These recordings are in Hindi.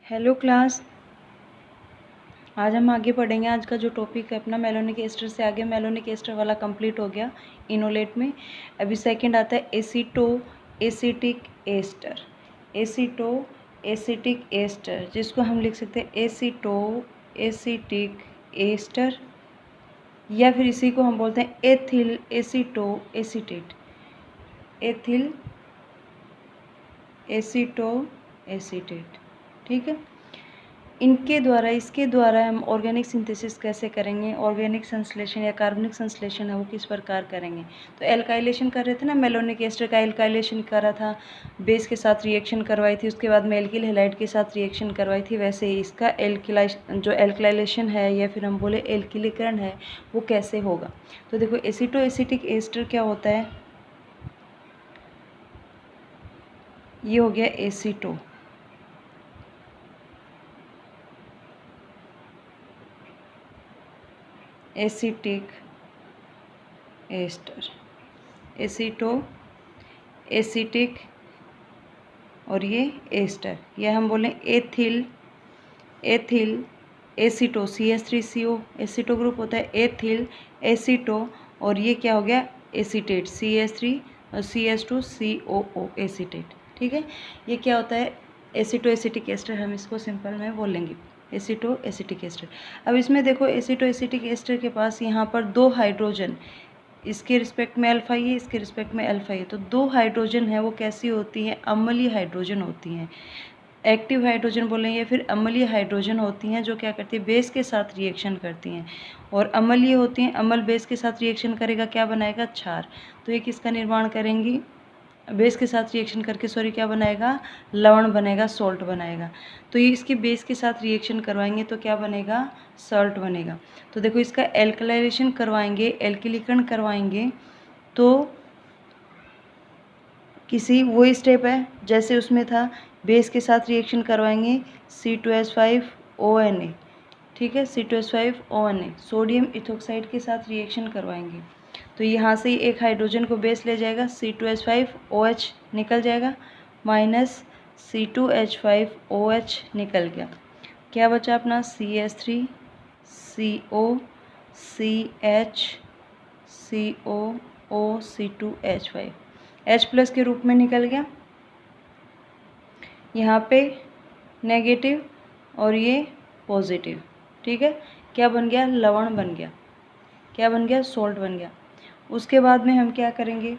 हेलो क्लास, आज हम आगे पढ़ेंगे। आज का जो टॉपिक है अपना मेलोनिक एस्टर से आगे मेलोनिक एस्टर वाला कंप्लीट हो गया इनोलेट में। अभी सेकंड आता है aceto acetic ester. Aceto acetic ester जिसको हम लिख सकते हैं एसीटो एसिटिक एस्टर, या फिर इसी को हम बोलते हैं ethyl aceto acetate. Ethyl aceto acetate, ठीक है। इसके द्वारा हम ऑर्गेनिक सिंथेसिस कैसे करेंगे, ऑर्गेनिक संश्लेषण या कार्बनिक संश्लेषण है वो किस प्रकार करेंगे। तो एल्काइलेशन कर रहे थे ना, मेलोनिक एस्टर का एल्काइलेशन करा था, बेस के साथ रिएक्शन करवाई थी, उसके बाद में एल्किल हैलाइड के साथ रिएक्शन करवाई थी। वैसे ही इसका जो एल्काइलेशन है या फिर हम बोले एल्किलीकरण है वो कैसे होगा। तो देखो एसीटो एसिटिक एस्टर क्या होता है, ये हो गया aceto acetic ester. Aceto acetic और ये एस्टर, ये हम बोलें ethyl aceto CH3CO aceto group होता है, एथिल एसीटो, और ये क्या हो गया एसीटेट CH3 और CH2COO एसीटेट, ठीक है। ये क्या होता है एसीटो एसिटिक एस्टर, हम इसको सिंपल में बोलेंगे एसीटो एसिटिक एस्टर। अब इसमें देखो एसीटो एसिटिक एस्टर के पास यहाँ पर दो हाइड्रोजन, इसके रिस्पेक्ट में अल्फा ये, इसके रिस्पेक्ट में अल्फा ये, तो दो हाइड्रोजन है वो कैसी होती हैं, अम्लीय हाइड्रोजन होती हैं। एक्टिव हाइड्रोजन बोलें या फिर अम्लीय हाइड्रोजन होती हैं, जो क्या करती है बेस के साथ रिएक्शन करती हैं। और अम्लीय होती हैं, अम्ल बेस के साथ रिएक्शन करेगा क्या बनाएगा, क्षार। तो ये किसका निर्माण करेंगी, बेस के साथ रिएक्शन करके क्या बनाएगा, लवण बनेगा, सॉल्ट बनाएगा। तो ये इसके बेस के साथ रिएक्शन करवाएंगे तो क्या बनेगा, सॉल्ट बनेगा। तो देखो इसका एल्कलाइजेशन करवाएंगे, एल्किलीकरण करवाएंगे तो किसी वही स्टेप है जैसे उसमें था, बेस के साथ रिएक्शन करवाएंगे C2H5ONA, ठीक है, C2H5ONA सोडियम इथोक्साइड के साथ रिएक्शन करवाएंगे। तो यहाँ से एक हाइड्रोजन को बेस ले जाएगा, C2H5OH निकल जाएगा, माइनस C2H5OH निकल गया, क्या बचा अपना CH3CO CH C2H5 H+ के रूप में निकल गया, यहाँ पे नेगेटिव और ये पॉजिटिव, ठीक है। क्या बन गया, लवण बन गया, क्या बन गया, सॉल्ट बन गया। उसके बाद में हम क्या करेंगे,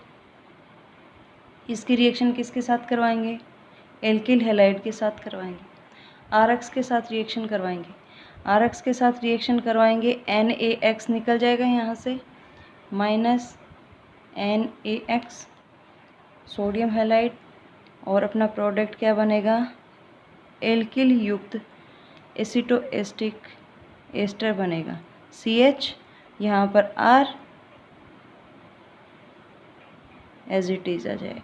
इसकी रिएक्शन किसके साथ करवाएंगे, एल्किल हैलाइड के साथ करवाएंगे, RX के साथ रिएक्शन करवाएंगे, RX के साथ रिएक्शन करवाएंगे, NaX निकल जाएगा यहाँ से, माइनस NaX सोडियम हैलाइड, और अपना प्रोडक्ट क्या बनेगा, एल्किल युक्त एसीटो एस्टिक एस्टर बनेगा, CH यहाँ पर R एज इट इज आ जाएगा,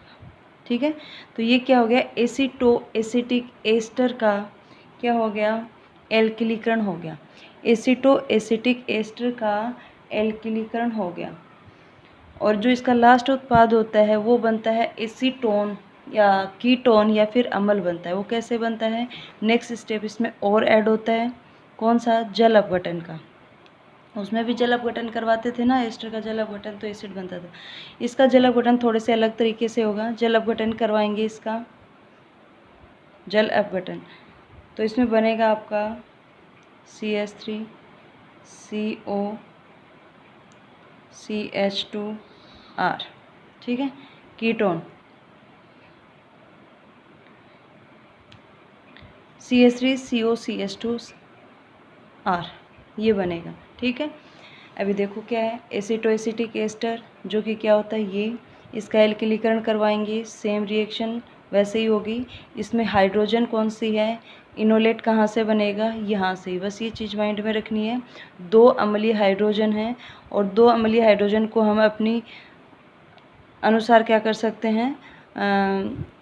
ठीक है। तो ये क्या हो गया, एसीटो एसिटिक एस्टर का क्या हो गया, एल्किलीकरण हो गया। एसीटो एसिटिक एस्टर का एल्किलीकरण हो गया, और जो इसका लास्ट उत्पाद होता है वो बनता है एसीटोन या कीटोन या फिर अम्ल बनता है। वो कैसे बनता है, नेक्स्ट स्टेप इसमें और ऐड होता है, कौन सा, जल अपघटन का। उसमें भी जल अपघटन करवाते थे ना एस्टर का जल अपघटन, तो एसिड बनता था। इसका जल अपघटन थोड़े से अलग तरीके से होगा, जल अपघटन करवाएंगे इसका जल अपघटन, तो इसमें बनेगा आपका CH3CO CH2R, ठीक है, कीटोन CH3CO CH2R ये बनेगा, ठीक है। अभी देखो क्या है, एसीटो एसिटिक एस्टर जो कि क्या होता है, ये इसका एल्किलीकरण करवाएंगे, सेम रिएक्शन वैसे ही होगी। इसमें हाइड्रोजन कौन सी है, इनोलेट कहाँ से बनेगा, यहाँ से, बस ये चीज़ माइंड में रखनी है। दो अम्लीय हाइड्रोजन हैं और दो अम्लीय हाइड्रोजन को हम अपनी अनुसार क्या कर सकते हैं,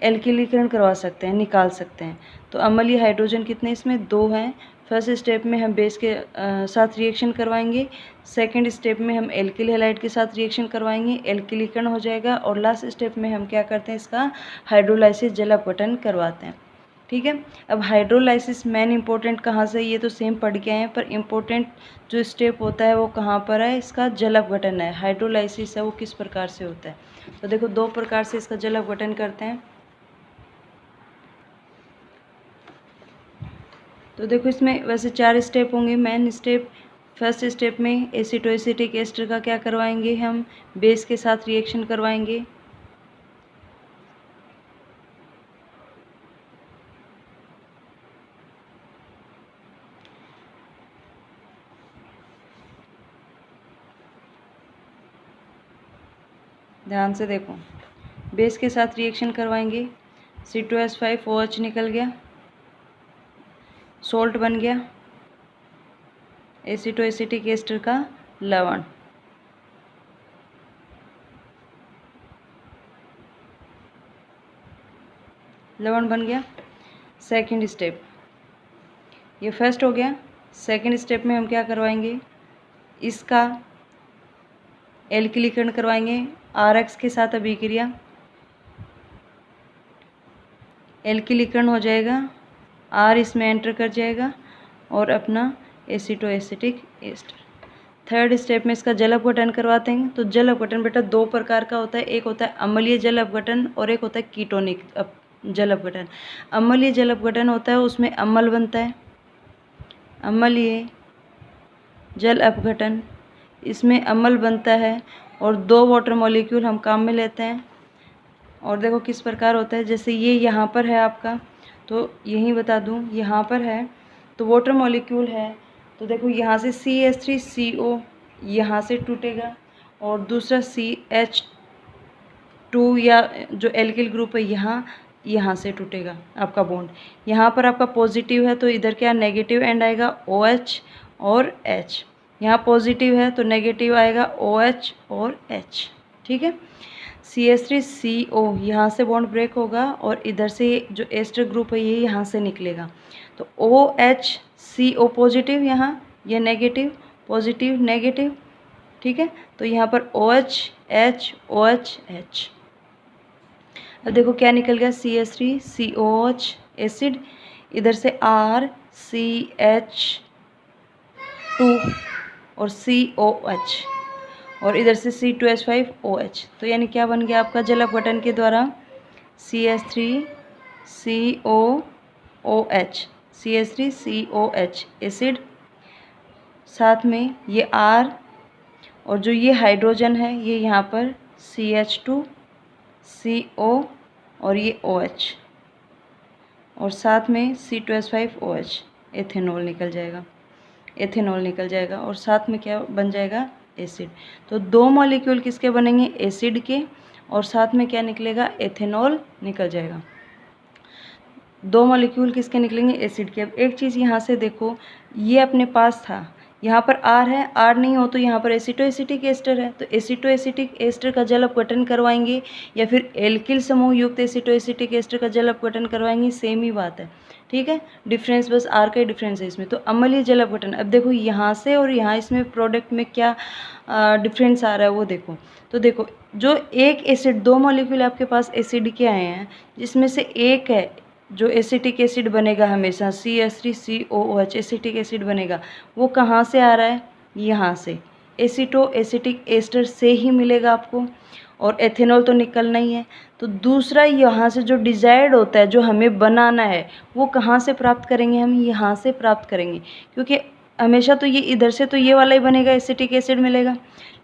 एल्किलीकरण करवा सकते हैं, निकाल सकते हैं। तो अम्लीय हाइड्रोजन कितने इसमें, दो हैं। फर्स्ट स्टेप में हम बेस के साथ रिएक्शन करवाएंगे, सेकंड स्टेप में हम एल्किल हैलाइड के साथ रिएक्शन करवाएंगे, एल्किलीकरण हो जाएगा, और लास्ट स्टेप में हम क्या करते हैं, इसका हाइड्रोलाइसिस जल अपघटन करवाते हैं। ठीक है। अब हाइड्रोलाइसिस मेन इंपॉर्टेंट कहाँ से, ये तो सेम पढ़ के आए हैं, पर इम्पोर्टेंट जो स्टेप होता है वो कहाँ पर है, इसका जल अपघटन है। हाइड्रोलाइसिस है वो किस प्रकार से होता है, तो देखो 2 प्रकार से इसका जल अपघटन करते हैं। तो देखो इसमें वैसे 4 स्टेप होंगे मेन स्टेप। फर्स्ट स्टेप में एसिटोएसिटिक एस्टर का क्या करवाएंगे, हम बेस के साथ रिएक्शन करवाएंगे। ध्यान से देखो, बेस के साथ रिएक्शन करवाएंगे, C2H5OH निकल गया, सोल्ट बन गया, एसिटोएसिटिक एस्टर का लवण। लवण बन गया। सेकंड स्टेप, ये फर्स्ट हो गया। सेकंड स्टेप में हम क्या करवाएंगे, इसका एल्किलीकरण करवाएंगे RX के साथ अभिक्रिया, एल्किलीकरण हो जाएगा, R इसमें एंटर कर जाएगा और अपना एसिटोएसिटिक एस्टर। थर्ड स्टेप में इसका जल अपघटन करवाते हैं। तो जल अपघटन बेटा 2 प्रकार का होता है, एक होता है अम्लीय जल अपघटन और एक होता है कीटोनिक जल अपघटन। अम्लीय जल अपघटन होता है उसमें अम्ल बनता है, अम्लीय जल अपघटन, इसमें अम्ल बनता है और 2 वाटर मॉलिक्यूल हम काम में लेते हैं। और देखो किस प्रकार होता है, जैसे ये यहाँ पर है आपका, तो यही बता दूँ, यहाँ पर है तो वाटर मॉलिक्यूल है, तो देखो यहाँ से CH3CO यहाँ से टूटेगा और दूसरा CH2 या जो एल्किल ग्रुप है यहाँ से टूटेगा आपका बॉन्ड। यहाँ पर आपका पॉजिटिव है तो इधर क्या नेगेटिव एंड आएगा OH और H, यहाँ पॉजिटिव है तो नेगेटिव आएगा OH और H। ठीक है, CH3CO यहाँ से बॉन्ड ब्रेक होगा और इधर से जो एस्टर ग्रुप है ये यहाँ से निकलेगा, तो OHCO पॉजिटिव, यहाँ ये नेगेटिव, पॉजिटिव नेगेटिव। ठीक है, तो यहाँ पर OH H OH H। अब देखो क्या निकल गया, CH3COH एसिड, इधर से RCH2 और COH और इधर से C2H5OH। तो यानी क्या बन गया आपका जल अपघटन के द्वारा, CH3COOH एसिड, साथ में ये R और जो ये हाइड्रोजन है ये यहाँ पर CH2CO और ये OH और साथ में C2H5OH एथेनॉल निकल जाएगा, एथेनॉल निकल जाएगा और साथ में क्या बन जाएगा, एसिड। तो 2 मॉलिक्यूल किसके बनेंगे, एसिड के, और साथ में क्या निकलेगा, एथेनॉल निकल जाएगा। 2 मॉलिक्यूल किसके निकलेंगे, एसिड के। अब एक चीज़ यहाँ से देखो, ये अपने पास था, यहाँ पर R है, R नहीं हो तो यहाँ पर एसिटोएसिटिक एस्टर है, तो एसिटोएसिटिक एस्टर का जल अपघटन करवाएंगे या फिर एल्किल समूह युक्त एसिटोएसिटिक एस्टर का जल अपघटन करवाएंगे, सेम ही बात है। ठीक है, डिफरेंस बस R का ही डिफरेंस है इसमें। तो अम्लीय जल अपघटन, अब देखो यहाँ से और यहाँ इसमें प्रोडक्ट में क्या डिफरेंस आ रहा है वो देखो। तो देखो जो एक एसिड, 2 मॉलिक्यूल आपके पास एसिड के आए हैं, जिसमें से एक है जो एसिटिक एसिड बनेगा हमेशा, CH3COOH एसिटिक एसिड बनेगा, वो कहाँ से आ रहा है, यहाँ से एसिटोएसिटिक एस्टर से ही मिलेगा आपको, और एथेनॉल तो निकलना ही है। तो दूसरा यहाँ से जो डिजायर्ड होता है, जो हमें बनाना है, वो कहाँ से प्राप्त करेंगे, हम यहाँ से प्राप्त करेंगे, क्योंकि हमेशा तो ये इधर से तो ये वाला ही बनेगा, एसिटिक एसिड मिलेगा,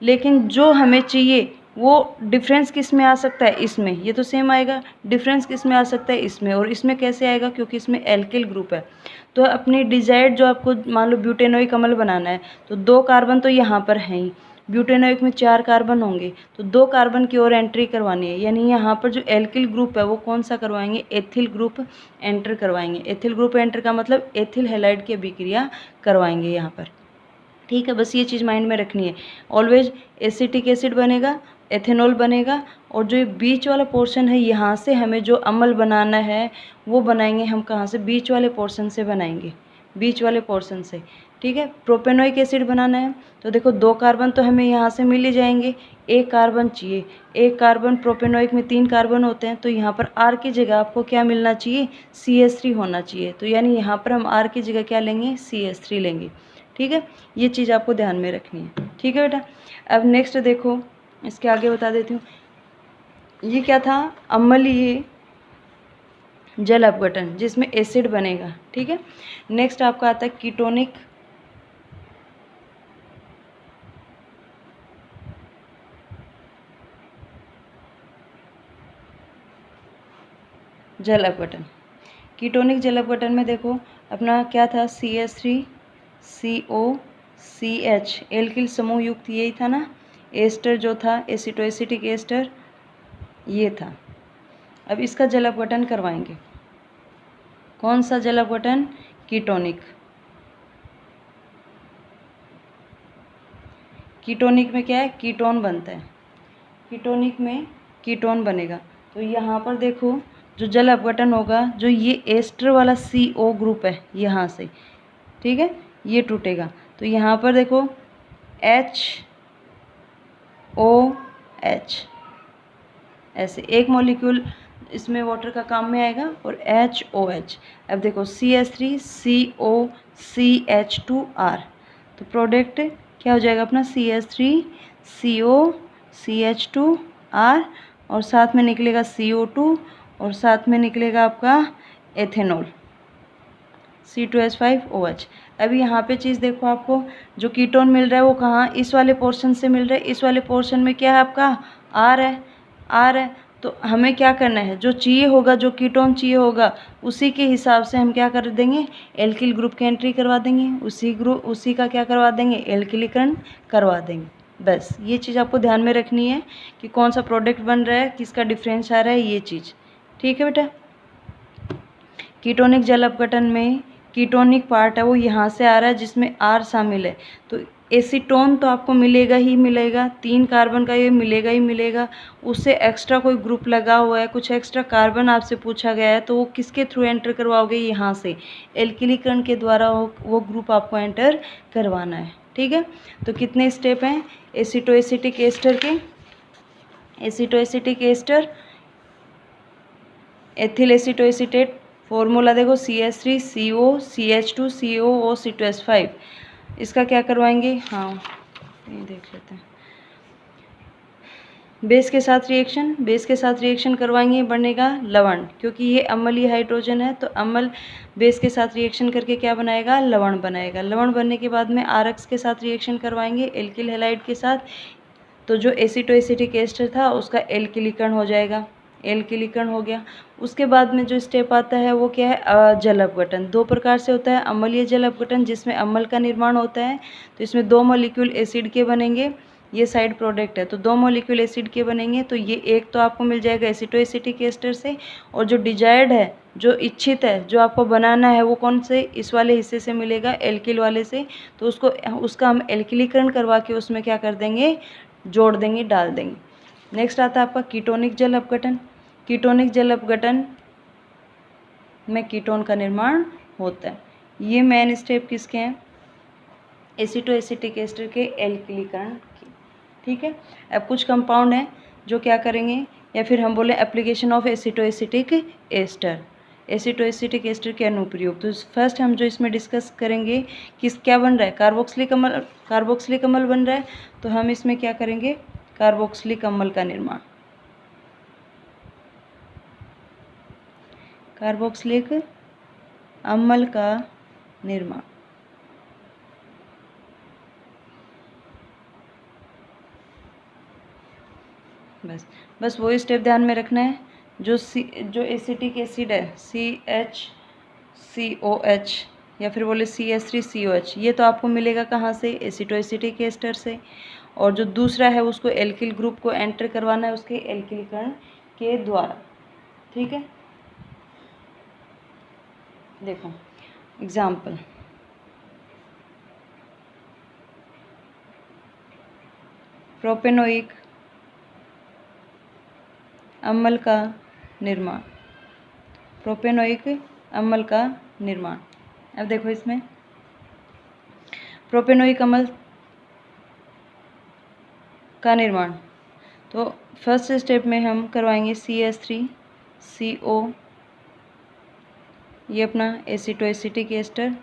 लेकिन जो हमें चाहिए वो डिफरेंस किस में आ सकता है, इसमें, ये तो सेम आएगा, डिफरेंस किस में आ सकता है, इसमें। और इसमें कैसे आएगा, क्योंकि इसमें एल्किल ग्रुप है। तो अपनी डिजायर्ड जो आपको मान लो ब्यूटेनोइक अम्ल बनाना है, तो 2 कार्बन तो यहाँ पर हैं ही, ब्यूटेनोइक में 4 कार्बन होंगे, तो 2 कार्बन की ओर एंट्री करवानी है, यानी यहाँ पर जो एल्किल ग्रुप है वो कौन सा करवाएंगे, एथिल ग्रुप एंटर करवाएंगे। एथिल ग्रुप एंटर का मतलब एथिल हैलाइड की अभिक्रिया करवाएंगे यहाँ पर। ठीक है, बस ये चीज़ माइंड में रखनी है, ऑलवेज एसिटिक एसिड बनेगा, एथेनॉल बनेगा, और जो ये बीच वाला पोर्शन है, यहाँ से हमें जो अम्ल बनाना है वो बनाएंगे हम, कहाँ से, बीच वाले पोर्शन से बनाएंगे, बीच वाले पोर्शन से, ठीक है। प्रोपेनोइक एसिड बनाना है तो देखो 2 कार्बन तो हमें यहाँ से मिल ही जाएंगे, 1 कार्बन चाहिए, 1 कार्बन, प्रोपेनोइक में 3 कार्बन होते हैं तो यहाँ पर R की जगह आपको क्या मिलना चाहिए, CH3 होना चाहिए। तो यानी यहाँ पर हम R की जगह क्या लेंगे, CH3 लेंगे, ठीक है। ये चीज़ आपको ध्यान में रखनी है, ठीक है बेटा। अब नेक्स्ट देखो, इसके आगे बता देती हूँ, ये क्या था, अम्लीय जल अपघटन जिसमें एसिड बनेगा, ठीक है। नेक्स्ट आपका आता है कीटोनिक जल अपघटन। कीटोनिक जल अपघटन में देखो अपना क्या था, CH3 COCH एल्किल समूह युक्त यही था ना, एस्टर जो था एसिटोएसिटिक एस्टर ये था। अब इसका जल अपघटन करवाएंगे, कौन सा जल अपघटन, कीटोनिक। कीटोनिक में क्या है, कीटोन बनता है, कीटोनिक में कीटोन बनेगा। तो यहाँ पर देखो जो जल अपघटन होगा, जो ये एस्टर वाला CO ग्रुप है यहाँ से, ठीक है, ये टूटेगा। तो यहाँ पर देखो HOH ऐसे एक मॉलिक्यूल इसमें वाटर का काम में आएगा और HOH। अब देखो CH3 COCH2R, तो प्रोडक्ट क्या हो जाएगा अपना, CH3 COCH2R और साथ में निकलेगा CO2 और साथ में निकलेगा आपका एथेनॉल C2H5OH। अभी यहाँ पे चीज़ देखो, आपको जो कीटोन मिल रहा है वो कहाँ, इस वाले पोर्शन से मिल रहा है। इस वाले पोर्शन में क्या है आपका, R है। तो हमें क्या करना है, जो चाहिए होगा, जो कीटोन चाहिए होगा उसी के हिसाब से हम क्या कर देंगे, एल्किल ग्रुप की एंट्री करवा देंगे, उसी का क्या करवा देंगे, एल्किलीकरण करवा देंगे। बस ये चीज़ आपको ध्यान में रखनी है कि कौन सा प्रोडक्ट बन रहा है, किसका डिफरेंस आ रहा है, ये चीज़, ठीक है बेटा। कीटोनिक जल अपघटन में कीटोनिक पार्ट है वो यहाँ से आ रहा है जिसमें R शामिल है। तो एसीटोन तो आपको मिलेगा ही मिलेगा, 3 कार्बन का ये मिलेगा ही मिलेगा। उससे एक्स्ट्रा कोई ग्रुप लगा हुआ है, कुछ एक्स्ट्रा कार्बन आपसे पूछा गया है तो वो किसके थ्रू एंटर करवाओगे, यहाँ से एल्किलीकरण के द्वारा वो ग्रुप आपको एंटर करवाना है, ठीक है। तो कितने स्टेप हैं एसिटोएसिटिक एस्टर के, एसिटोएसिटिक एस्टर एथिल एसिटोएसिटेट, फॉर्मूला देखो CH3 CO CH2 COO C2H5। इसका क्या करवाएंगे, हाँ ये देख लेते हैं, बेस के साथ रिएक्शन करवाएंगे, बनेगा लवण, क्योंकि ये अम्लीय हाइड्रोजन है तो अम्ल बेस के साथ रिएक्शन करके क्या बनाएगा, लवण बनाएगा। लवण बनने के बाद में RX के साथ रिएक्शन करवाएंगे एल्किल हैलाइड के साथ, तो जो एसिटोएसिटिक एस्टर था उसका एल्किलीकरण हो जाएगा, एल्किलीकरण हो गया। उसके बाद में जो स्टेप आता है वो क्या है, जल अपघटन। 2 प्रकार से होता है, अम्लीय जल अपघटन जिसमें अम्ल का निर्माण होता है, तो इसमें 2 मॉलिक्यूल एसिड के बनेंगे, ये साइड प्रोडक्ट है तो 2 मॉलिक्यूल एसिड के बनेंगे। तो ये एक तो आपको मिल जाएगा एसिटोएसिटिक एस्टर से, और जो डिजायर्ड है, जो इच्छित है, जो आपको बनाना है वो कौन से, इस वाले हिस्से से मिलेगा, एल्किल वाले से। तो उसका हम एल्किलीकरण करवा के उसमें क्या कर देंगे, जोड़ देंगे, डाल देंगे। नेक्स्ट आता है आपका कीटोनिक जल अपघटन। कीटोनिक जल अपघटन में कीटोन का निर्माण होता है। ये मेन स्टेप किसके हैं, एसिटोएसिटिक एस्टर के एल्किलीकरण की, ठीक है। अब कुछ कंपाउंड हैं जो क्या करेंगे, या फिर हम बोले एप्लीकेशन ऑफ एसिटोएसिटिक एस्टर, एसिटोएसिटिक एस्टर के अनुप्रयोग। तो फर्स्ट हम जो इसमें डिस्कस करेंगे क्या बन रहा है, कार्बोक्सिलिक अम्ल बन रहा है। तो हम इसमें क्या करेंगे, कार्बोक्सिलिक अम्ल का निर्माण, कार्बोक्सिलिक अम्ल का निर्माण। बस वही स्टेप ध्यान में रखना है। जो एसिटिक एसिड है CHCOH या फिर बोले CH3COH, ये तो आपको मिलेगा कहाँ से, एसिटोएसिटिक एस्टर से। और जो दूसरा है उसको एल्किल ग्रुप को एंटर करवाना है उसके एल्किलीकरण के द्वारा, ठीक है। देखो एग्जाम्पल, प्रोपेनोइक अम्ल का निर्माण, प्रोपेनोइक अम्ल का निर्माण, अब देखो इसमें प्रोपेनोइक अम्ल का निर्माण, तो फर्स्ट स्टेप में हम करवाएंगे CH3CO, ये अपना एसीटोएसिटिक एस्टर,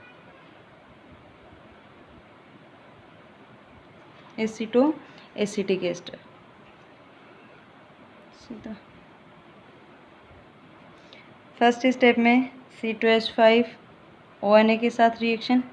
एसीटोएसिटिक एस्टर सीधा। फर्स्ट स्टेप में C2H5ONA के साथ रिएक्शन,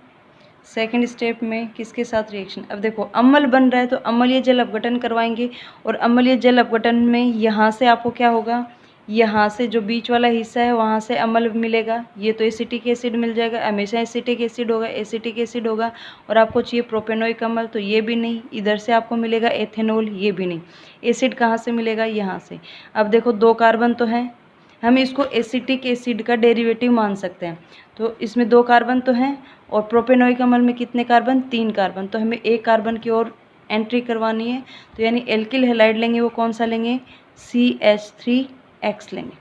सेकंड स्टेप में किसके साथ रिएक्शन। अब देखो अम्ल बन रहा है तो अम्लीय जल अपघटन करवाएंगे, और अम्लीय जल अपघटन में यहाँ से आपको क्या होगा, यहाँ से जो बीच वाला हिस्सा है वहाँ से अम्ल मिलेगा, ये तो एसिटिक एसिड मिल जाएगा, हमेशा एसिटिक एसिड होगा, एसिटिक एसिड होगा। और आपको चाहिए प्रोपेनोइक अम्ल, तो ये भी नहीं, इधर से आपको मिलेगा एथेनॉल, ये भी नहीं। एसिड कहाँ से मिलेगा, यहाँ से। अब देखो 2 कार्बन तो हैं, हम इसको एसिटिक एसिड का डेरिवेटिव मान सकते हैं, तो इसमें 2 कार्बन तो हैं, और प्रोपेनोइक अम्ल में कितने कार्बन, 3 कार्बन, तो हमें एक कार्बन की ओर एंट्री करवानी है, तो यानी एल्किल हैलाइड लेंगे, वो कौन सा लेंगे, CH3X लेंगे।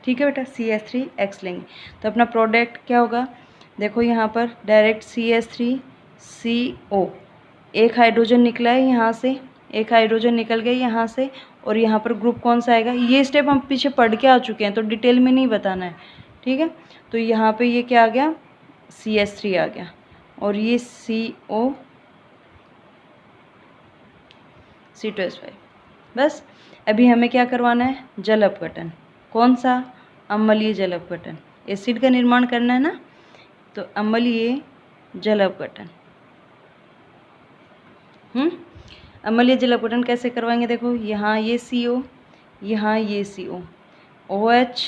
ठीक है बेटा, CH3X लेंगे, तो अपना प्रोडक्ट क्या होगा, देखो यहाँ पर डायरेक्ट CH3CO, एक हाइड्रोजन निकला है यहाँ से, एक हाइड्रोजन निकल गया यहाँ से, और यहाँ पर ग्रुप कौन सा आएगा, ये स्टेप हम पीछे पढ़ के आ चुके हैं तो डिटेल में नहीं बताना है। ठीक है, तो यहाँ पे ये क्या आ गया, CH3 आ गया, और ये CO C2H5। बस अभी हमें क्या करवाना है, जल अपघटन। कौन सा, अम्लीय जल अपघटन, एसिड का निर्माण करना है ना, तो अम्लीय जल अपघटन। अम्लीय जल अपघटन कैसे करवाएंगे, देखो यहाँ ये CO, यहाँ ये CO, OH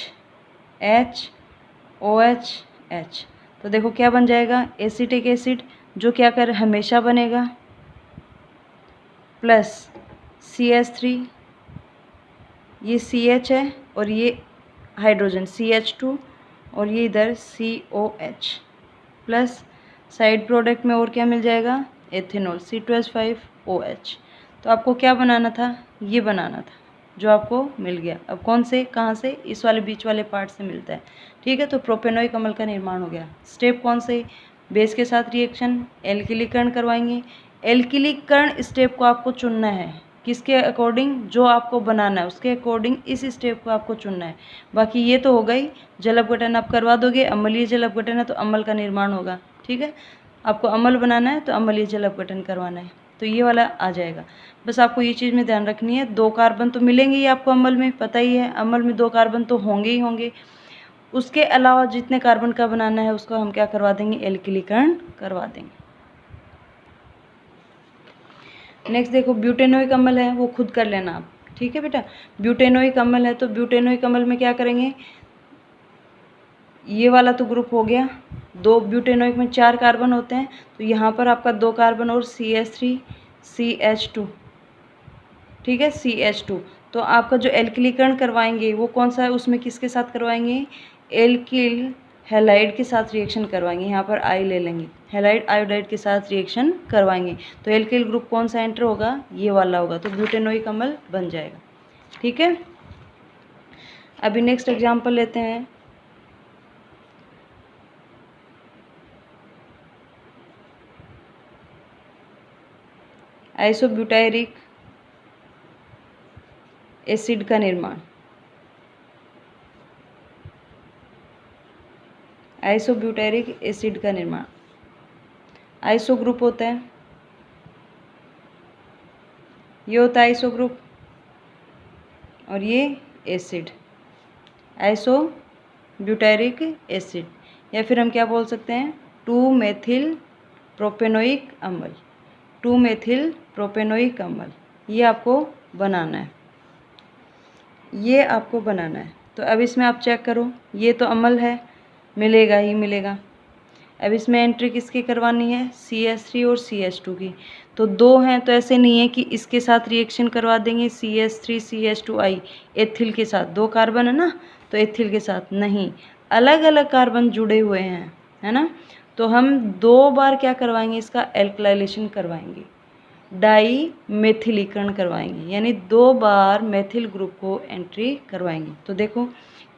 H OH H, तो देखो क्या बन जाएगा, एसिटिक एसिड, जो क्या कर हमेशा बनेगा, प्लस CH3, ये CH है, और ये हाइड्रोजन CH2, और ये इधर COH, प्लस साइड प्रोडक्ट में और क्या मिल जाएगा, एथेनॉल C2H5OH। तो आपको क्या बनाना था, ये बनाना था, जो आपको मिल गया। अब कौन से, कहाँ से, इस वाले बीच वाले पार्ट से मिलता है। ठीक है, तो प्रोपेनोइक अम्ल का निर्माण हो गया। स्टेप कौन से, बेस के साथ रिएक्शन, एल्किलीकरण करवाएंगे। एल्किलीकरण स्टेप को आपको चुनना है, किसके अकॉर्डिंग, जो आपको बनाना है उसके अकॉर्डिंग इस स्टेप को आपको चुनना है। बाकी ये तो हो गई, जल अपघटन आप करवा दोगे, अम्लीय जल अपघटन है तो अम्ल का निर्माण होगा। ठीक है, आपको अम्ल बनाना है तो अम्लीय जल अपघटन करवाना है, तो ये वाला आ जाएगा। बस आपको ये चीज़ में ध्यान रखनी है, 2 कार्बन तो मिलेंगे ही आपको अम्ल में, पता ही है अम्ल में 2 कार्बन तो होंगे ही होंगे। उसके अलावा जितने कार्बन का बनाना है उसको हम क्या करवा देंगे, एल्किलीकरण करवा देंगे। नेक्स्ट देखो ब्यूटेनोइक अम्ल है, वो खुद कर लेना आप। ठीक है बेटा, ब्यूटेनोइक अम्ल है तो ब्यूटेनोइक अम्ल में क्या करेंगे, ये वाला तो ग्रुप हो गया, 2 ब्यूटेनोइक में 4 कार्बन होते हैं, तो यहाँ पर आपका 2 कार्बन और CH3 CH2। ठीक है, CH2, तो आपका जो एल्किलीकरण करवाएंगे वो कौन सा है, उसमें किसके साथ करवाएंगे, एल्किल हैलाइड के साथ रिएक्शन करवाएंगे। यहाँ पर आई ले लेंगे, हैलाइड आयोडाइड के साथ रिएक्शन करवाएंगे, तो एल्किल ग्रुप कौन सा एंटर होगा, ये वाला होगा, तो ब्यूटेनोइक अम्ल बन जाएगा। ठीक है, अभी नेक्स्ट एग्जाम्पल लेते हैं। आइसोब्यूटायरिक एसिड का निर्माण। आइसोब्यूटायरिक एसिड का निर्माण, आइसो ग्रुप होता है, ये होता है आइसो ग्रुप, और ये एसिड, आइसोब्यूटायरिक एसिड, या फिर हम क्या बोल सकते हैं, 2 मेथिल प्रोपेनोइक अम्ल, 2 मेथिल प्रोपेनोइक अम्ल, ये आपको बनाना है, ये आपको बनाना है। तो अब इसमें आप चेक करो, ये तो अम्ल है, मिलेगा ही मिलेगा। अब इसमें एंट्री किसकी करवानी है, CH3 और CH2 की, तो 2 हैं तो ऐसे नहीं है कि इसके साथ रिएक्शन करवा देंगे CH3 CH2I एथिल के साथ, 2 कार्बन है ना, तो एथिल के साथ नहीं, अलग अलग कार्बन जुड़े हुए हैं, है ना, तो हम 2 बार क्या करवाएंगे, इसका एल्कलाइलेशन करवाएंगे, डाई मेथिलीकरण करवाएंगे, यानी 2 बार मेथिल ग्रुप को एंट्री करवाएंगे। तो देखो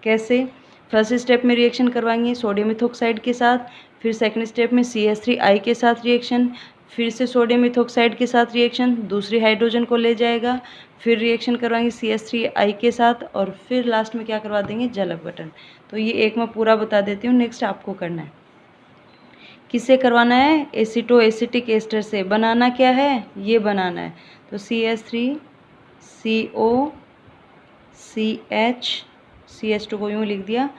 कैसे, फर्स्ट स्टेप में रिएक्शन करवाएंगे सोडियम इथोक्साइड के साथ, फिर सेकंड स्टेप में CH3I के साथ रिएक्शन, फिर से सोडियम इथोक्साइड के साथ रिएक्शन, दूसरी हाइड्रोजन को ले जाएगा, फिर रिएक्शन करवाएंगे CH3I के साथ और फिर लास्ट में क्या करवा देंगे, जल अपघटन। तो ये एक मैं पूरा बता देती हूँ, नेक्स्ट आपको करना है। किससे करवाना है, एसीटो एसिटिक एस्टर से। बनाना क्या है, ये बनाना है। तो CH3COCH को यूँ लिख दिया,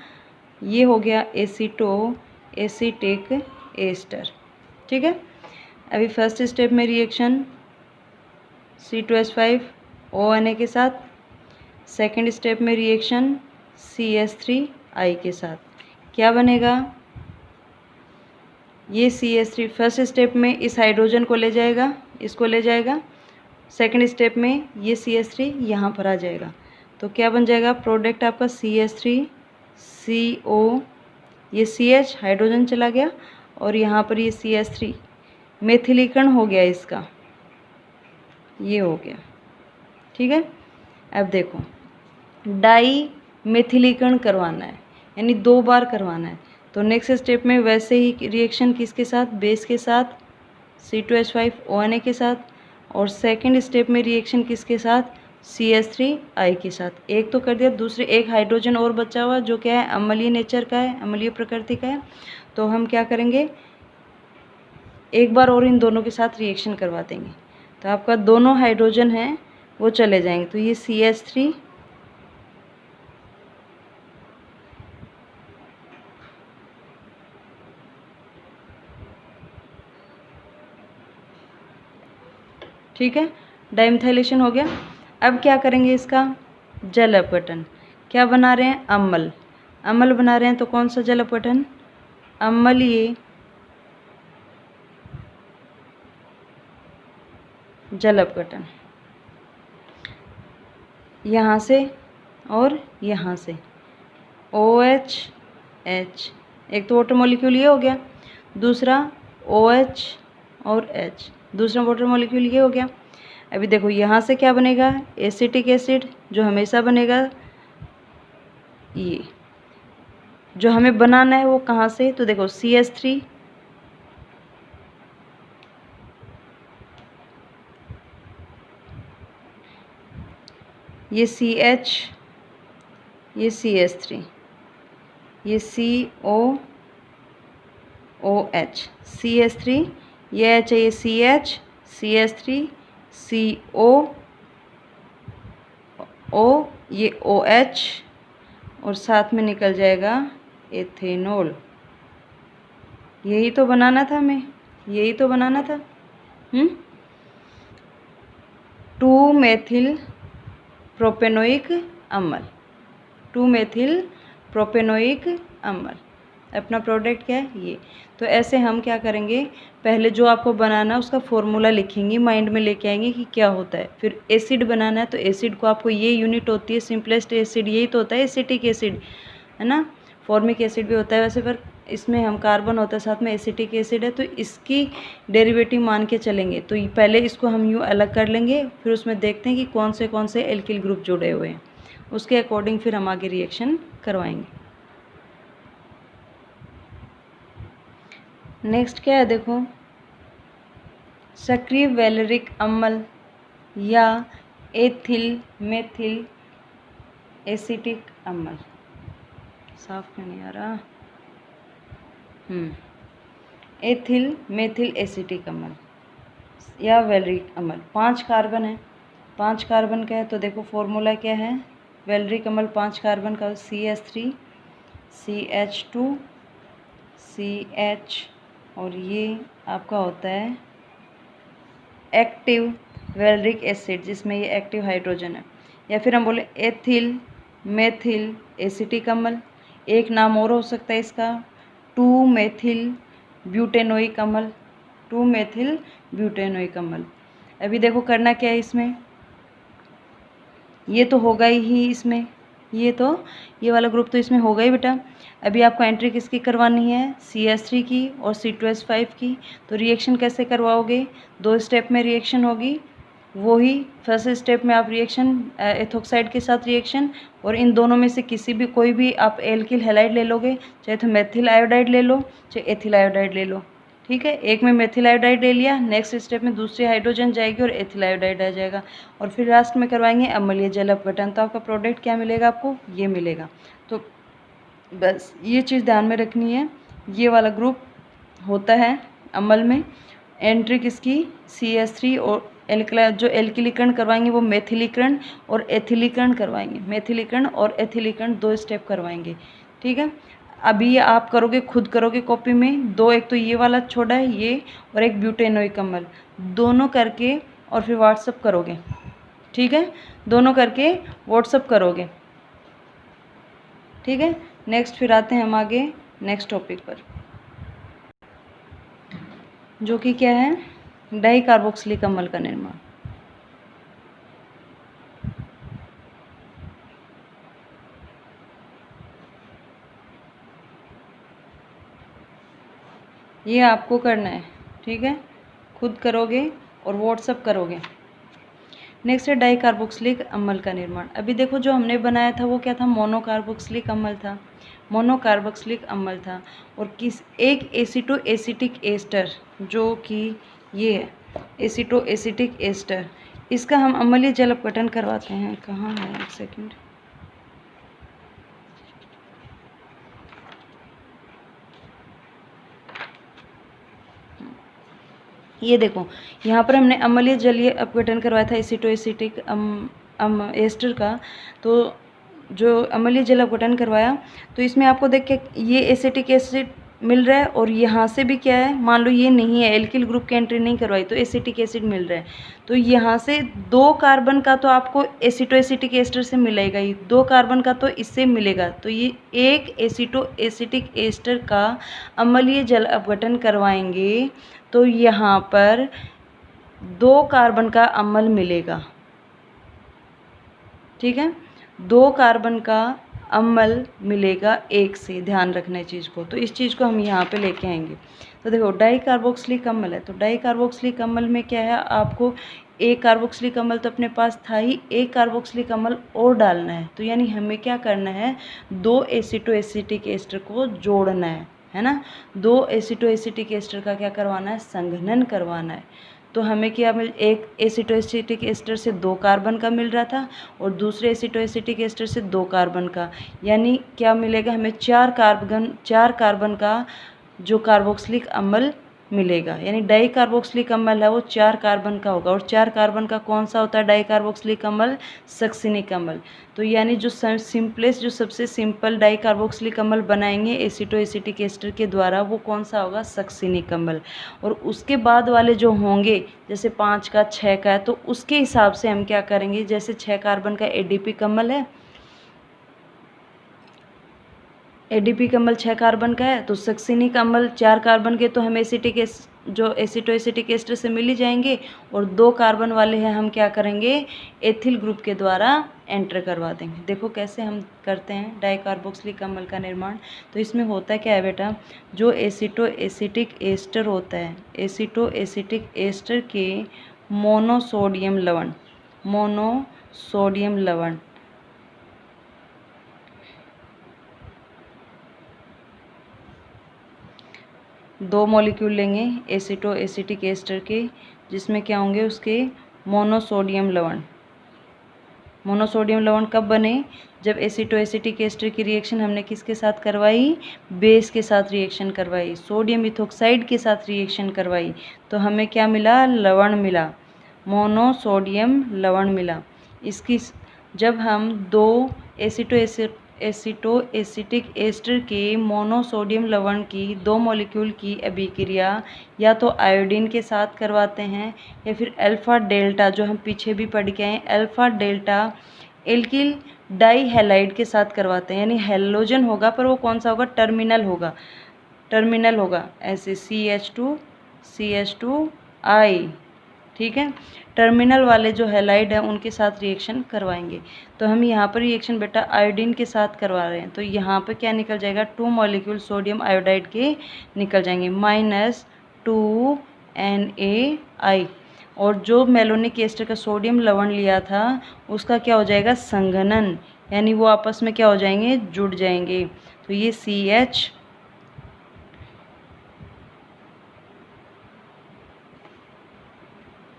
ये हो गया एसीटो एसिटिक एस्टर। ठीक है, अभी फर्स्ट स्टेप में रिएक्शन C2H5 ONA के साथ, सेकंड स्टेप में रिएक्शन CH3I के साथ। क्या बनेगा, ये CH3 फर्स्ट स्टेप में इस हाइड्रोजन को ले जाएगा, इसको ले जाएगा, सेकंड स्टेप में ये CH3 यहाँ पर आ जाएगा। तो क्या बन जाएगा प्रोडक्ट आपका CH3CO, ये CH हाइड्रोजन चला गया और यहाँ पर ये CH3 मेथिलीकरण हो गया इसका, ये हो गया। ठीक है, अब देखो डाई मेथिलीकरण करवाना है, यानी 2 बार करवाना है। तो नेक्स्ट स्टेप में वैसे ही रिएक्शन किसके साथ, बेस के साथ C2H5 ONA के साथ, और सेकंड स्टेप में रिएक्शन किसके साथ, CH3I के साथ। एक तो कर दिया, दूसरे एक हाइड्रोजन और बचा हुआ जो क्या है, अम्लीय नेचर का है, अम्लीय प्रकृति का है। तो हम क्या करेंगे, एक बार और इन दोनों के साथ रिएक्शन करवा देंगे, तो आपका दोनों हाइड्रोजन हैं वो चले जाएंगे। तो ये CH3 ठीक है, डाइमिथाइलेशन हो गया। अब क्या करेंगे, इसका जल अपघटन। क्या बना रहे हैं, अम्ल, अम्ल बना रहे हैं। तो कौन सा जल अपघटन, अम्लीय जल अपघटन, यहाँ से और यहाँ से OH H, एक तो वाटर मॉलिक्यूल ये हो गया, दूसरा OH और H, दूसरा वाटर मॉलिक्यूल ये हो गया। अभी देखो यहाँ से क्या बनेगा, एसिटिक एसिड जो हमेशा बनेगा, ये जो हमें बनाना है वो कहाँ से, तो देखो CH3 ये CH, ये CH3, ये COOH, CH3 ये H है, ये CH, CH3 CO ये OH और साथ में निकल जाएगा एथेनॉल। यही तो बनाना था हमें, यही तो बनाना था। 2 मेथिल प्रोपेनोइक अम्ल, 2 मेथिल प्रोपेनोइक अम्ल, अपना प्रोडक्ट क्या है ये। तो ऐसे हम क्या करेंगे, पहले जो आपको बनाना है उसका फॉर्मूला लिखेंगे, माइंड में लेके आएंगे कि क्या होता है। फिर एसिड बनाना है तो एसिड को आपको ये यूनिट होती है सिंपलेस्ट एसिड, यही तो होता है एसिटिक एसिड, है ना। फॉर्मिक एसिड भी होता है वैसे, पर इसमें हम कार्बन होता है साथ में, एसिटिक एसिड है तो इसकी डेरिवेटिव मान के चलेंगे। तो पहले इसको हम यूँ अलग कर लेंगे, फिर उसमें देखते हैं कि कौन से एल्किल ग्रुप जुड़े हुए हैं, उसके अकॉर्डिंग फिर हम आगे रिएक्शन करवाएंगे। नेक्स्ट क्या है, देखो सक्रिय वैलेरिक अम्ल या एथिल मेथिल एसिटिक अम्ल, साफ क्यों नहीं आ रहा, एथिल मेथिल एसिटिक अम्ल या वैलेरिक अम्ल। 5 कार्बन है, 5 कार्बन का है। तो देखो फॉर्मूला क्या है, वैलेरिक अम्ल 5 कार्बन का, CH3 CH2 CH, और ये आपका होता है एक्टिव वैलेरिक एसिड जिसमें ये एक्टिव हाइड्रोजन है, या फिर हम बोले एथिल मेथिल एसिटिक अम्ल। एक नाम और हो सकता है इसका 2 मेथिल ब्यूटेनोइक अम्ल, 2 मेथिल ब्यूटेनोइक अम्ल। अभी देखो करना क्या है इसमें, ये तो होगा ही इसमें, ये वाला ग्रुप तो इसमें होगा ही बेटा। अभी आपको एंट्री किसकी करवानी है, CH3 की और C2H5 की। तो रिएक्शन कैसे करवाओगे, 2 स्टेप में रिएक्शन होगी। वही फर्स्ट स्टेप में आप रिएक्शन एथोक्साइड के साथ रिएक्शन, और इन दोनों में से किसी भी कोई भी आप एल्किल हैलाइड ले लोगे, चाहे तो मेथिल आयोडाइड ले लो चाहे एथिल आयोडाइड ले लो। ठीक है, एक में मेथिल आयोडाइड ले लिया, नेक्स्ट स्टेप में दूसरी हाइड्रोजन जाएगी और एथिल आयोडाइड आ जाएगा, और फिर लास्ट में करवाएंगे अम्लीय जल अपघटन। तो आपका प्रोडक्ट क्या मिलेगा, आपको ये मिलेगा। तो बस ये चीज़ ध्यान में रखनी है, ये वाला ग्रुप होता है अम्ल में। एंट्री किसकी, CH3, और जो एल्किलीकरण करवाएंगे वो मेथिलीकरण और एथिलीकरण करवाएंगे। मेथिलीकरण और एथिलीकरण 2 स्टेप करवाएंगे। ठीक है, अभी ये आप करोगे, खुद करोगे कॉपी में दो, एक तो ये वाला छोड़ा है ये, और एक ब्यूटेनोइक अम्ल, दोनों करके और फिर व्हाट्सअप करोगे। ठीक है, दोनों करके व्हाट्सअप करोगे। ठीक है, नेक्स्ट फिर आते हैं हम आगे नेक्स्ट टॉपिक पर, जो कि क्या है, डाई कार्बोक्सिलिक अम्ल का निर्माण। ये आपको करना है। ठीक है, खुद करोगे और व्हाट्सअप करोगे। नेक्स्ट है डाई कार्बोक्सिलिक अम्ल का निर्माण। अभी देखो जो हमने बनाया था वो क्या था, मोनोकार्बोक्सिलिक अम्ल था, मोनोकार्बोक्सिलिक अम्ल था, और किस एक एसिटो एसिटिक एस्टर, जो कि ये है एसिटो एसिटिक एस्टर, इसका हम अम्लीय जल अपघटन करवाते हैं। कहाँ है, एक सेकंड, ये देखो यहाँ पर हमने अम्लीय जलीय अपघटन करवाया था एसिटो एसिटिक एस्टर का। तो जो अम्लीय जल अपघटन करवाया, तो इसमें आपको देख के ये एसिटिक एसिड मिल रहा है, और यहाँ से भी क्या है, मान लो ये नहीं है, एल्किल ग्रुप की एंट्री नहीं करवाई तो एसिटिक एसिड मिल रहा है, तो यहाँ से 2 कार्बन का तो आपको एसिटो एसिटिक एस्टर से मिलेगा ही, 2 कार्बन का तो इससे मिलेगा। तो ये एक एसिटो एसिटिक एस्टर का अम्लीय जल अपघटन करवाएंगे तो यहाँ पर 2 कार्बन का अम्ल मिलेगा। ठीक है, 2 कार्बन का अम्ल मिलेगा एक से, ध्यान रखना है चीज़ को। तो इस चीज़ को हम यहाँ पे लेके आएंगे। तो देखो डाई कार्बोक्सिलिक अम्ल है, तो डाई कार्बोक्सिलिक अम्ल में क्या है, आपको एक कार्बोक्सिलिक अम्ल तो अपने पास था ही, एक कार्बोक्सिलिक अम्ल और डालना है। तो यानी हमें क्या करना है, 2 एसिटो एसिटिक एस्टर को जोड़ना है ना। 2 एसिटो एसिटिक एस्टर का क्या करवाना है, संघनन करवाना है। तो हमें क्या एक एसिटो एसिटिक एस्टर से 2 कार्बन का मिल रहा था, और दूसरे एसिटो एसिटिक एस्टर से 2 कार्बन का, यानी क्या मिलेगा हमें 4 कार्बन का जो कार्बोक्सिलिक अम्ल मिलेगा। यानी डाई कार्बोक्सिलिक अम्ल है वो 4 कार्बन का होगा, और 4 कार्बन का कौन सा होता है डाई कार्बोक्सिलिक अम्ल, सक्सिनिक अम्ल। तो यानी जो सिंपलेस्ट, जो सबसे सिंपल डाई कार्बोक्सिलिक अम्ल बनाएंगे एसिटो एसिटिक एस्टर के द्वारा, वो कौन सा होगा, सक्सिनिक अम्ल। और उसके बाद वाले जो होंगे, जैसे 5 का 6 का है, तो उसके हिसाब से हम क्या करेंगे, जैसे 6 कार्बन का एडीपिक अम्ल है, एडीपिक अम्ल 6 कार्बन का है, तो सक्सिनिक अम्ल 4 कार्बन के तो हम जो एसिटो एसिटिक एस्टर से मिल ही जाएंगे, और 2 कार्बन वाले हैं हम क्या करेंगे, एथिल ग्रुप के द्वारा एंटर करवा देंगे। देखो कैसे हम करते हैं डाई कार्बोक्सिलिक अम्ल का निर्माण। तो इसमें होता क्या है बेटा, जो एसिटो एसिटिक एस्टर होता है, एसिटो एसिटिक एस्टर के मोनोसोडियम लवण 2 मॉलिक्यूल लेंगे एसिटो एसिटिक एस्टर के, जिसमें क्या होंगे उसके मोनोसोडियम लवण कब बने, जब एसिटो एसिटिक एस्टर की रिएक्शन हमने किसके साथ करवाई, बेस के साथ रिएक्शन करवाई, सोडियम इथोक्साइड के साथ रिएक्शन करवाई, तो हमें क्या मिला, लवण मिला, मोनोसोडियम लवण मिला। इसकी जब हम 2 एसिटो एसिटिक एस्टर के मोनोसोडियम लवण की 2 मॉलिक्यूल की अभिक्रिया या तो आयोडीन के साथ करवाते हैं, या फिर अल्फा डेल्टा, जो हम पीछे भी पढ़ के आए, alpha delta alkyl dihalide के साथ करवाते हैं। यानी हैलोजन होगा पर वो कौन सा होगा, टर्मिनल होगा ऐसे CH2I। ठीक है, टर्मिनल वाले जो हैलाइड हैं उनके साथ रिएक्शन करवाएंगे। तो हम यहाँ पर रिएक्शन बेटा आयोडीन के साथ करवा रहे हैं, तो यहाँ पर क्या निकल जाएगा, 2 मॉलिक्यूल सोडियम आयोडाइड के निकल जाएंगे, -2NaI। और जो मेलोनिक एस्टर का सोडियम लवण लिया था उसका क्या हो जाएगा, संघनन, यानी वो आपस में क्या हो जाएंगे, जुड़ जाएंगे। तो ये CH,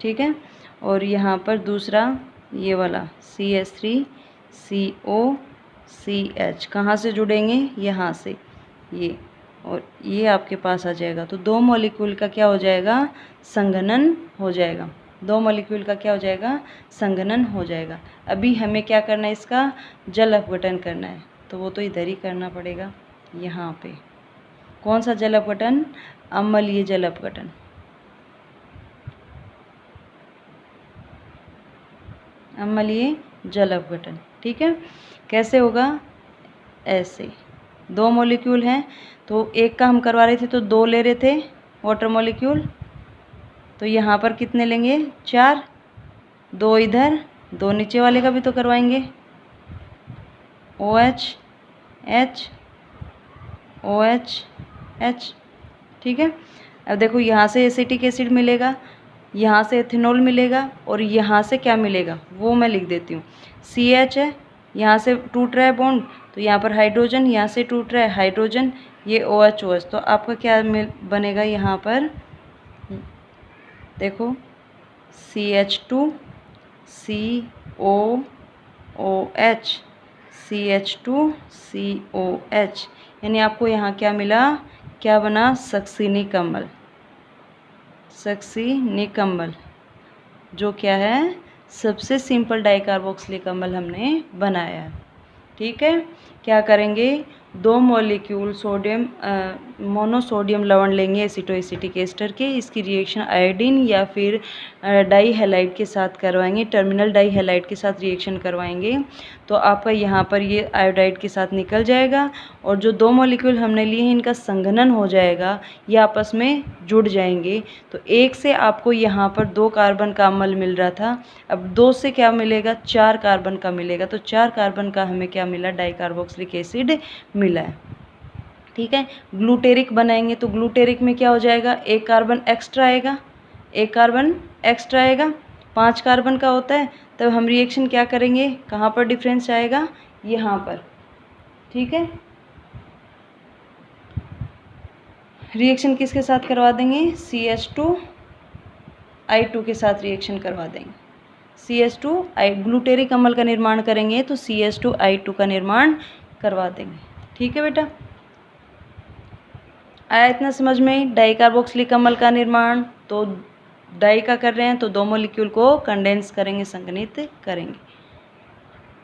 ठीक है, और यहाँ पर दूसरा ये वाला CH3COCH कहाँ से जुड़ेंगे, यहाँ से ये, और ये आपके पास आ जाएगा। तो दो मॉलिक्यूल का क्या हो जाएगा, संघनन हो जाएगा। दो मॉलिक्यूल का क्या हो जाएगा, संघनन हो जाएगा। अभी हमें क्या करना है, इसका जल अपघटन करना है, तो वो तो इधर ही करना पड़ेगा। यहाँ पे कौन सा जल अपघटन, अम्लीय जल अपघटन। अम्लीय जल अपघटन, ठीक है। कैसे होगा, ऐसे दो मॉलिक्यूल हैं, तो एक का हम करवा रहे थे तो दो ले रहे थे वाटर मॉलिक्यूल, तो यहाँ पर कितने लेंगे, 4, 2 इधर, 2 नीचे वाले का भी तो करवाएंगे, OH H OH H, ठीक है। अब देखो यहाँ से एसिटिक एसिड मिलेगा, यहाँ से एथेनॉल मिलेगा, और यहाँ से क्या मिलेगा वो मैं लिख देती हूँ। CH है, यहाँ से टूट रहा है बॉन्ड, तो यहाँ पर हाइड्रोजन, यहाँ से टूट रहा है हाइड्रोजन, ये OH, तो आपका क्या बनेगा यहाँ पर, देखो CH2 COOH CH2 COH, यानी आपको यहाँ क्या मिला, क्या बना, सक्सीनिक अम्ल। सक्सीनिक अम्ल जो क्या है, सबसे सिंपल डाइकार्बोक्सिलिक अम्ल हमने बनाया है, ठीक है। क्या करेंगे, दो मॉलिक्यूल सोडियम मोनोसोडियम लवण लेंगे एसिटो एसिटिक एस्टर के, इसकी रिएक्शन आयोडीन या फिर डाई हैलाइड के साथ करवाएंगे, टर्मिनल डाई हैलाइड के साथ रिएक्शन करवाएंगे, तो आपका यहाँ पर ये आयोडाइड के साथ निकल जाएगा, और जो दो मॉलिक्यूल हमने लिए हैं इनका संघनन हो जाएगा, ये आपस में जुड़ जाएंगे। तो एक से आपको यहाँ पर 2 कार्बन का अम्ल मिल रहा था, अब 2 से क्या मिलेगा, 4 कार्बन का मिलेगा, तो 4 कार्बन का हमें क्या मिला, डाइकार्बोक्सिलिक एसिड मिला है, ठीक है। ग्लूटेरिक बनाएंगे तो ग्लूटेरिक में क्या हो जाएगा, 1 कार्बन एक्स्ट्रा आएगा, 1 कार्बन एक्स्ट्रा आएगा, 5 कार्बन का होता है, तब हम रिएक्शन क्या करेंगे, कहाँ पर डिफरेंस आएगा, यहाँ पर, ठीक है। रिएक्शन किसके साथ करवा देंगे, CH2I2 के साथ रिएक्शन करवा देंगे, CH2I ग्लूटेरिक अम्ल का निर्माण करेंगे तो CH2I2 का निर्माण करवा देंगे, ठीक है बेटा। आया इतना समझ में, डाइकार्बोक्सिलिक अम्ल का निर्माण, तो डाई का कर रहे हैं तो दो मॉलिक्यूल को कंडेंस करेंगे, संघनित करेंगे।